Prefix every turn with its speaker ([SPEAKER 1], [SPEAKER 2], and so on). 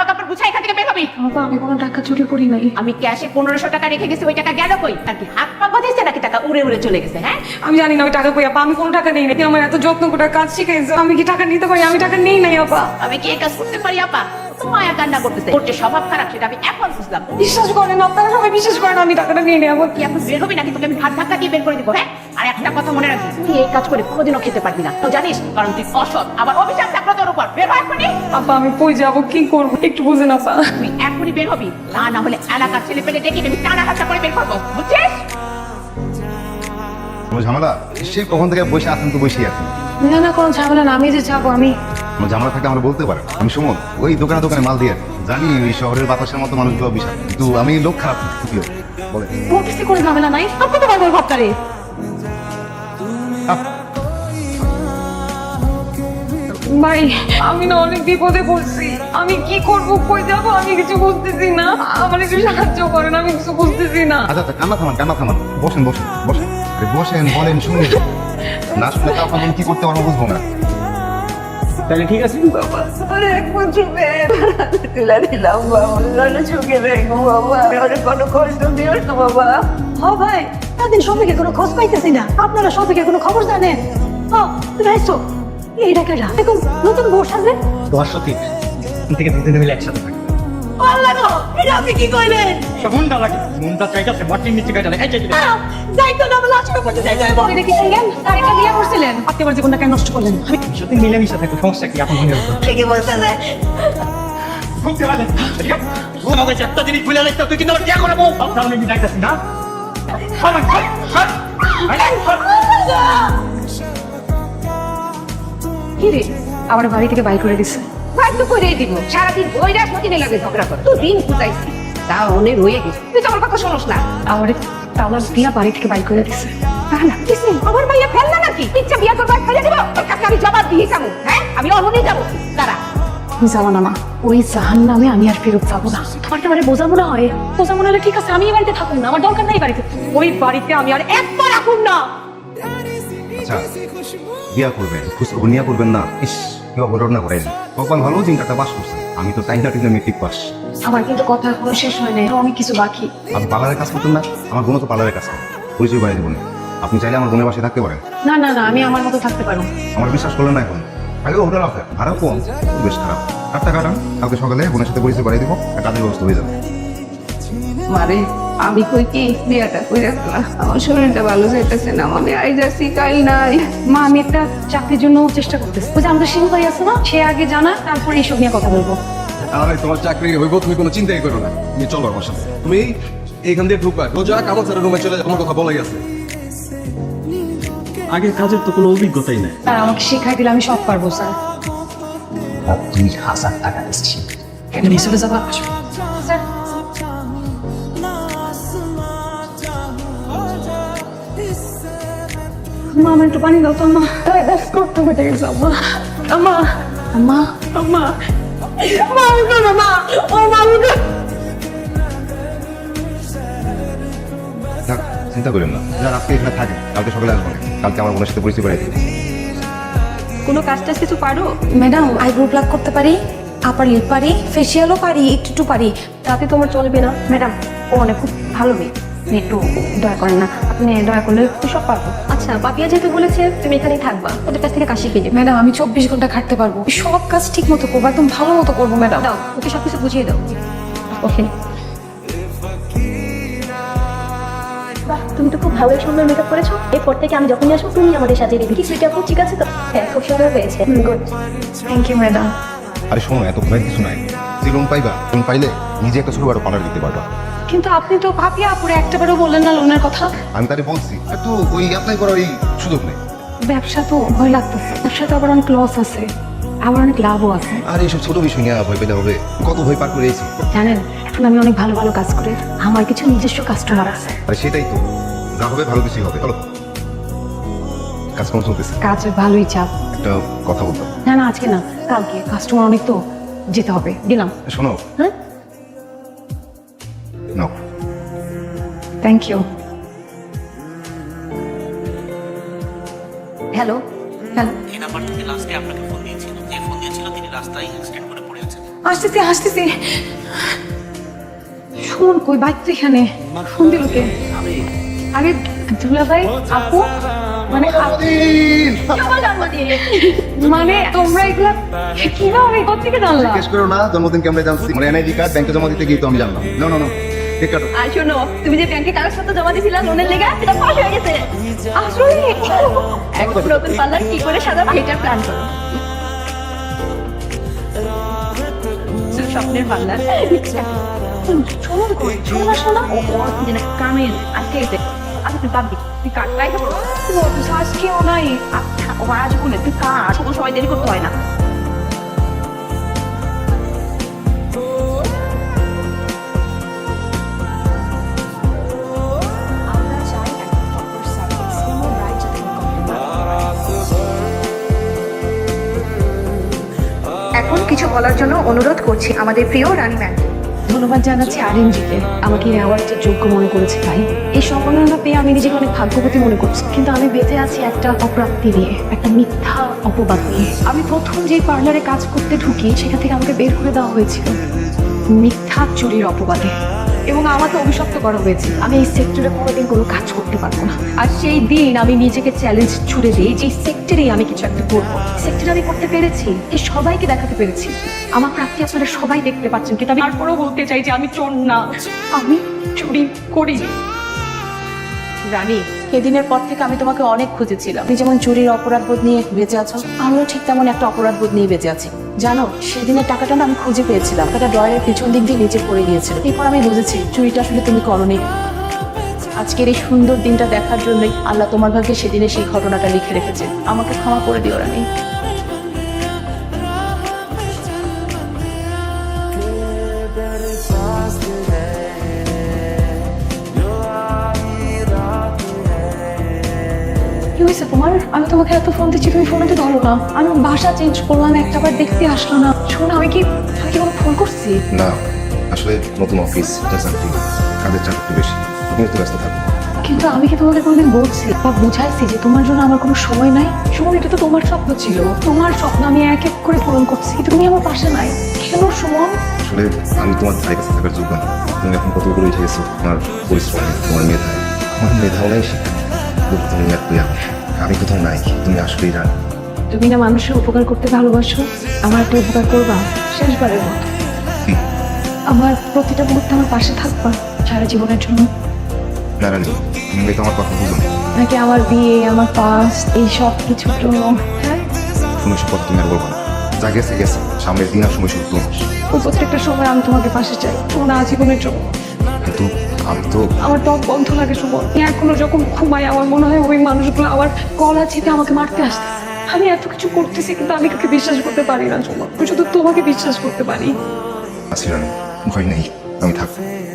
[SPEAKER 1] জামা কাপড় গুছাই এখান থেকে বের হবি।
[SPEAKER 2] বাবা আমি কোনো টাকা চুরি করি নাই।
[SPEAKER 1] আমি ক্যাশে 1500 টাকা রেখে গেছি, ওই টাকা গেল কই? আর কি হাত পা বাঁধাইছে নাকি টাকা উড়ে উড়ে চলে গেছে? হ্যাঁ
[SPEAKER 2] আমি জানি না ওই টাকা কই আপা, আমি কোনো টাকা নেই না। আমার এত যত্ন করে কাজ শিখাইছে, আমি কি টাকা নিতে পারি? আমি টাকা নেই নাই আপা।
[SPEAKER 1] আমি কি এই কাজ করতে পারি আপা? তো মায়া কান্না করতেছে, ওর যে স্বভাব খারাপ সেটা আমি এখন বুঝলাম।
[SPEAKER 2] বিশ্বাস করেন আপনারা সবাই বিশ্বাস করেন আমি টাকাটা নিয়ে নেই। আমার
[SPEAKER 1] কি এখন বের হবি নাকি তোকে আমি হাত ধাক্কা দিয়ে বের করে দিব? হ্যাঁ আর একটা কথা মনে রাখবি, তুই এই কাজ করে কোনোদিনও খেতে পারবি না, তো জানিস? কারণ তুই অসৎ, আবার অভিশাপ থাকলো তোর উপর। বের হয় এখনই।
[SPEAKER 2] আপা আমি কই যাবো, কি করবো একটু বুঝেন আপা।
[SPEAKER 1] তুই এখনই বের হবি, না হলে এলাকার ছেলে পেলে ডেকে আমি টানা হাতা করে বের করবো, বুঝছিস?
[SPEAKER 3] কোনো ঝামেলা? সেই কখন থেকে বসে আছেন তো বসেই আছেন।
[SPEAKER 2] না না কোনো ঝামেলা না, আমি যে যাবো আমি।
[SPEAKER 3] কোনো ঝামেলা থাকলে আমরা বলতে পারেন। আমি সুমন, ওই দোকানে দোকানে মাল দিয়ে আছি। জানি ওই শহরের বাতাসের মতো মানুষগুলো বিশাল, কিন্তু আমি লোক খারাপ না, যদিও। বলে
[SPEAKER 2] বলতেছি কোনো ঝামেলা নাই, আপনি তো পারবো ভাবতারে। ভাই আমি না অনেক বিপদে পড়ছি, আমি কি করব, কই যাবো, আমি কিছু বুঝতেছি না। আমার একটু সাহায্য করেন, আমি কিছু বুঝতেছি না।
[SPEAKER 3] আচ্ছা আচ্ছা, কান্না থামান, কান্না থামান। বসেন বসেন বসেন, আরে বসেন, বলেন, শুনি। না শুনে তাও আপনার কি করতে পারবো বুঝবো না।
[SPEAKER 4] তাহলে ঠিক আছে।
[SPEAKER 2] বাবা আরে এক বছর তুলে দিলাম বাবা, নাহলে চোখে দেখবো বাবা, আরে কোনো কষ্ট দিও তো বাবা।
[SPEAKER 5] হ্যাঁ ভাই, তাদের সবাইকে কোনো খোঁজ পাইতেছি না। আপনারা সবাইকে কোনো খবর জানেন? হ্যাঁ তুমি আইসো, এইটা কেডা? দেখুন নতুন বউ সামনে।
[SPEAKER 4] তোমার সত্যি থেকে দুদিন মিলে একসাথে থাকি।
[SPEAKER 5] আল্লাহ গো, এটা আপনি কি কইলেন?
[SPEAKER 4] মনটা লাগে, মনটা চাইতেছে মাটির নিচে গাইতে লাগে।
[SPEAKER 5] যাইতো না, লাশ করতে যাইতো।
[SPEAKER 2] এটা কি শুনলেন? তার একটা বিয়ে করছিলেন, আপনি আমার জীবনটা কেন নষ্ট করলেন?
[SPEAKER 4] আমি সত্যি মিলেমিশে থাকবো, সমস্যা কি? আপন মনে হতো
[SPEAKER 5] ঠিকই বলছেন।
[SPEAKER 4] ঘুমতে পারে আমাকে একটা জিনিস ভুলে লাগতো, তুই কিন্তু আমার কে করে বউ আপনার আমি ডাকতেছি না।
[SPEAKER 2] কি রে আমার বাড়ি থেকে বাইর করে দিছে?
[SPEAKER 1] ভাই তো করেই দিব, সারাদিন ওইটা প্রতিদিন লাগে ঝগড়া করে, তো দিন বুঝাইছি তা মনে রয়ে গেছে। তুই তো আমার কথা শোনস না।
[SPEAKER 2] আমার তালাক দিয়া বাড়ি থেকে বাইর করে দিছে।
[SPEAKER 1] আমার ভাইয়া ফেলনা নাকি? ইচ্ছা বিয়া করবার ফেলে দিব, ওর কাছে আমি জবাব দিয়ে যাবো। হ্যাঁ আমি অমনই যাবো। তারা
[SPEAKER 2] যাবো না মা, ওই জাহান নামে আমি আর ফেরত যাবো না। তোমার কি মানে বোঝা মনে হয়? বোঝা মনে হলে ঠিক আছে, আমি এই বাড়িতে থাকুন না, আমার দরকার নাই বাড়িতে। ওই বাড়িতে আমি আর একবার রাখুন না।
[SPEAKER 3] আচ্ছা, বিয়া করবেন, খুশখবর নিয়ে করবেন না? ইস, কেউ ঘটনা করেন। কপাল ভালো, দিনটা বাস করছে। আমি তো টাইম থার্টিতে মেট্রিক পাস।
[SPEAKER 2] আমার কিন্তু কথা এখনো শেষ হয় নাই, অনেক কিছু বাকি।
[SPEAKER 3] আপনি পার্লারের কাজ করতেন না? আমার বোনও তো পার্লারের কাজ করে, পরিচয় বাড়িয়ে দেবো না। আপনি চাইলে আমার বোনের বাসায় থাকতে পারেন।
[SPEAKER 2] না না না, আমি আমার মতো থাকতে পারবো।
[SPEAKER 3] আমার বিশ্বাস করলেন না এখন? আগেও হোটেল আছে, ভাড়াও কম, বেশ খারাপ। টাকা কাটান, কালকে সকালে বোনের সাথে পরিচয় বাড়িয়ে দেবো, আর কাজের ব্যবস্থা হয়ে যাবে।
[SPEAKER 6] মারে আমি কই কি বিয়াটা কই রাখলা, আমার শরীরটা ভালো যাইতেছে না, মনে আই যাচ্ছি কাল নাই।
[SPEAKER 2] মা আমি একটা চাকরির জন্য চেষ্টা করতেছি। ওই যে আমাদের সিংহ ভাই আছে না, সে আগে জানা, তারপরে এইসব নিয়ে কথা বলবো।
[SPEAKER 7] আরে তোমার চাকরি হইব, তুমি কোনো চিন্তাই করো না। তুমি চলো আমার সাথে, তুমি এইখান দিয়ে ঢুকবা, রোজা কাগজ রুমে চলে যাও, আমার কথা বলাই আছে।
[SPEAKER 4] আগে কাজের তো কোনো অভিজ্ঞতাই নাই।
[SPEAKER 2] স্যার আমাকে শেখাই দিলে আমি সব পারবো স্যার।
[SPEAKER 4] 20,000 টাকা দিচ্ছি,
[SPEAKER 2] এখানে চলে যাবা? স্যার মা আমার একটু পানি দাও তো। মা করতে পেটে গেছে। আম্মা আম্মা আম্মা আম্মা মা উঠো না, মা ও মা উঠো।
[SPEAKER 3] থাক, চিন্তা করেন না, যার আপনি এখানে থাকেন, কালকে সকালে আসবেন, কালকে আমার বোনের সাথে পরিচয় বাড়িয়ে দেবেন।
[SPEAKER 6] কোনো কাজ টাজ কিছু পারো?
[SPEAKER 5] ম্যাডাম আইব্রো প্লাক করতে পারি, আপার লিপ পারি, ফেসিয়ালও পারি, একটু পারি।
[SPEAKER 6] তাতে তোমার চলবে না?
[SPEAKER 5] ম্যাডাম ও অনেক খুব ভালো মেয়ে, আপনি একটু দয়া করেন না, আপনি দয়া করলে একটু সব পারবো।
[SPEAKER 6] আচ্ছা পাপিয়া যেহেতু বলেছে তুমি এখানেই থাকবা, ওদের কাছ থেকে কাজ শিখে যাবে।
[SPEAKER 2] ম্যাডাম আমি 24 ঘন্টা খাটতে পারবো, সব কাজ ঠিক মতো করবো, একদম ভালো মতো করবো ম্যাডাম।
[SPEAKER 6] দাও ওকে সবকিছু বুঝিয়ে দাও। ওকে বাহ, তুমি তো খুব ভালোই সুন্দর মেকআপ করেছো। এরপর থেকে আমি যখনই আসবো তুমি আমাদের সাজিয়ে দিবি। কি সুইট আপু, ঠিক আছে তো? হ্যাঁ খুব সুন্দর হয়েছে। গুড।
[SPEAKER 2] Thank you madam.
[SPEAKER 3] আরে শোনো, এত ভয়ের কিছু নাই। যে লোন পাইবা, লোন পাইলে নিজে একটা ছোট বড় পার্লার দিতে পারবা।
[SPEAKER 2] কিন্তু আপনি তো ভাবিয়া আপুরে একটাবারও বললেন না লোনের কথা।
[SPEAKER 3] আমি তারে বলছি, একটু ওই অ্যাপ্লাই করার এই সুযোগ নেই।
[SPEAKER 2] ব্যবসা তো ভয় লাগতেছে, ব্যবসা তো আবার অনেক লস আছে, আবার অনেক লাভও আছে।
[SPEAKER 3] আর এইসব ছোট বিষয় নিয়ে ভয় পেলে হবে? কত ভয় পার করে এসেছি।
[SPEAKER 2] জানেন এখন আমি অনেক ভালো ভালো কাজ করে, আমার কিছু নিজস্ব কাস্টমার আছে।
[SPEAKER 3] আরে সেটাই তো, যা হবে ভালো কিছুই হবে। চলো, কাজ কম চলতেছে,
[SPEAKER 2] কাজে ভালোই চাপ।
[SPEAKER 3] একটা কথা বলতাম।
[SPEAKER 2] না না আজকে না, কালকে কাস্টমার অনেক তো, যেতে হবে। দিলাম।
[SPEAKER 3] শোনো,
[SPEAKER 2] হ্যাঁ
[SPEAKER 3] নাও।
[SPEAKER 2] Thank you.
[SPEAKER 6] হ্যালো হ্যালো,
[SPEAKER 8] এই নাম্বার থেকে লাস্টে আপনাকে ফোন দিয়েছিল, যে ফোন দিয়েছিল তিনি রাস্তায় অ্যাক্সিডেন্ট করে পড়ে আছেন।
[SPEAKER 2] আসতেছি আসতেছি। শোন কই বাইক তো এখানে, ফোন দিল কে? আরে দুলা ভাই, আপু, মানে মানে তোমরা এগুলা কিভাবে কোথেকে জানলা?
[SPEAKER 3] জিজ্ঞেস করো না জন্মদিন কেমনে জানছি, মানে এনআইডি কার্ড ব্যাংকে জমা দিতে গিয়ে তো আমি জানলাম। না না না, ঠিক কাটো।
[SPEAKER 6] আর শোনো, তুমি যে ব্যাংকে কাগজপত্র জমা দিয়েছিলা লোনের লেগে, সেটা পাস হয়ে গেছে।
[SPEAKER 2] আসলে
[SPEAKER 6] এখন নতুন পার্লার কি করে সাজাবো এটার প্ল্যান করো। স্বপ্নের পার্লার
[SPEAKER 2] শোনা শোনা
[SPEAKER 6] যেন কামের আজকে এসে আচ্ছা তুই বাদ দি, তুই কাটলাই করো।
[SPEAKER 2] আজকেও নাই।
[SPEAKER 6] আচ্ছা ও আজ বলে তুই কাজ, কোনো সময় দেরি করতে হয় না।
[SPEAKER 8] এখন কিছু বলার জন্য অনুরোধ করছি আমাদের প্রিয় রানী ম্যাম।
[SPEAKER 2] ধন্যবাদ জানাচ্ছি আরএমজিকে, আমাকে এই অ্যাওয়ার্ডের যোগ্য মনে করেছে। তাই এই সম্মাননা পেয়ে আমি নিজেকে অনেক ভাগ্যবতী মনে করছি। কিন্তু আমি বেঁচে আছি একটা অপ্রাপ্তি নিয়ে, একটা মিথ্যা অপবাদ নিয়ে। আমি প্রথম যে পার্লারে কাজ করতে ঢুকি সেখান থেকে আমাকে বের করে দেওয়া হয়েছিল মিথ্যা চুরির অপবাদে, এবং আমাকে অভিশপ্ত করা হয়েছে আমি এই সেক্টরে কোনোদিন কোনো কাজ করতে পারবো না। আর সেই দিন আমি নিজেকে চ্যালেঞ্জ ছুড়ে দিই যে সেক্টরেই আমি কিছু একটা করবো। সেক্টরে আমি করতে পেরেছি, এই সবাইকে দেখাতে পেরেছি। আমার প্রাপ্তি আপনারা সবাই দেখতে পাচ্ছেন, কিন্তু আমি তারপরেও বলতে চাই যে আমি চোর না, আমি চুরি করি।
[SPEAKER 1] রানী, সেদিনের পর থেকে আমি তোমাকে অনেক খুঁজেছিলাম। তুমি যেমন চুরির অপরাধবোধ নিয়ে বেঁচে আছো, আমিও ঠিক তেমন একটা অপরাধবোধ নিয়ে বেঁচে আছি। জানো, সেদিনের টাকাটা না আমি খুঁজে পেয়েছিলাম। টাকাটা ড্রয়ারের পিছন দিক দিয়ে নিচে পড়ে গিয়েছিল। এরপর আমি বুঝেছি চুরিটা আসলে তুমি করোনি। আজকের এই সুন্দর দিনটা দেখার জন্যই আল্লাহ তোমার ভাগ্যে সেদিনে সেই ঘটনাটা লিখে রেখেছে। আমাকে ক্ষমা করে দিও রানী।
[SPEAKER 2] কি হয়েছে তোমার? আমি তোমাকে এত ফোন দিচ্ছি, তুমি ফোনে তো ধরো না। আমি বাসা চেঞ্জ করলাম, একটাবার দেখতে আসলো না। শোনো, আমি কি কোনো ফোন করছি?
[SPEAKER 3] না, আসলে নতুন অফিস, চাকরি, কাজের চাপ একটু বেশি, তুমি একটু ব্যস্ত থাকো।
[SPEAKER 2] কিন্তু আমি কি তোমাকে কোনোদিন বলছি বা বুঝাইছি যে তোমার জন্য আমার কোনো সময় নাই? সুমন, এটা তো তোমার স্বপ্ন ছিল, তোমার স্বপ্ন আমি এক এক করে পূরণ করছি, কিন্তু তুমি আমার পাশে নাই কেন সুমন?
[SPEAKER 3] আসলে আমি তোমার ধারে কাছে থাকার যোগ্য না। তুমি এখন কত করে উঠে গেছো, তোমার পরিশ্রমে, তোমার মেধায়। আমার মেধাও নাই, শিক্ষা তুমি আমি কোথাও নাই, তুমি আসলেই রানী।
[SPEAKER 2] তুমি না মানুষের উপকার করতে ভালোবাসো, আমার একটা উপকার করবা শেষবারের মতো। আমার প্রতিটা মুহূর্তে আমার পাশে থাকবা সারা জীবনের জন্য।
[SPEAKER 3] না রানী, তুমি তো আমার কথা বুঝো না।
[SPEAKER 2] নাকি আমার বিয়ে, আমার পাস্ট, এই সব কিছুর জন্য? হ্যাঁ,
[SPEAKER 3] শুনে সব কথা তুমি আর বলবো না। যা গেছে গেছে, সামনের দিন আর সময় শুরু করো।
[SPEAKER 2] ওই প্রত্যেকটা সময় আমি তোমাকে পাশে চাই, তোমার আজীবনের জন্য।
[SPEAKER 3] কিন্তু আমি তো
[SPEAKER 2] আমার টক বন্ধ লাগে সুমন। এখনো যখন ঘুমাই আমার মনে হয় ওই মানুষগুলো আমার গলা চেপে আমাকে মারতে আসছে। আমি এত কিছু করতেছি কিন্তু আমি কাউকে বিশ্বাস করতে পারি না সুমন। আমি শুধু তোমাকে বিশ্বাস করতে পারি।
[SPEAKER 3] আছি রানী, ভয় নেই, আমি থাকবো।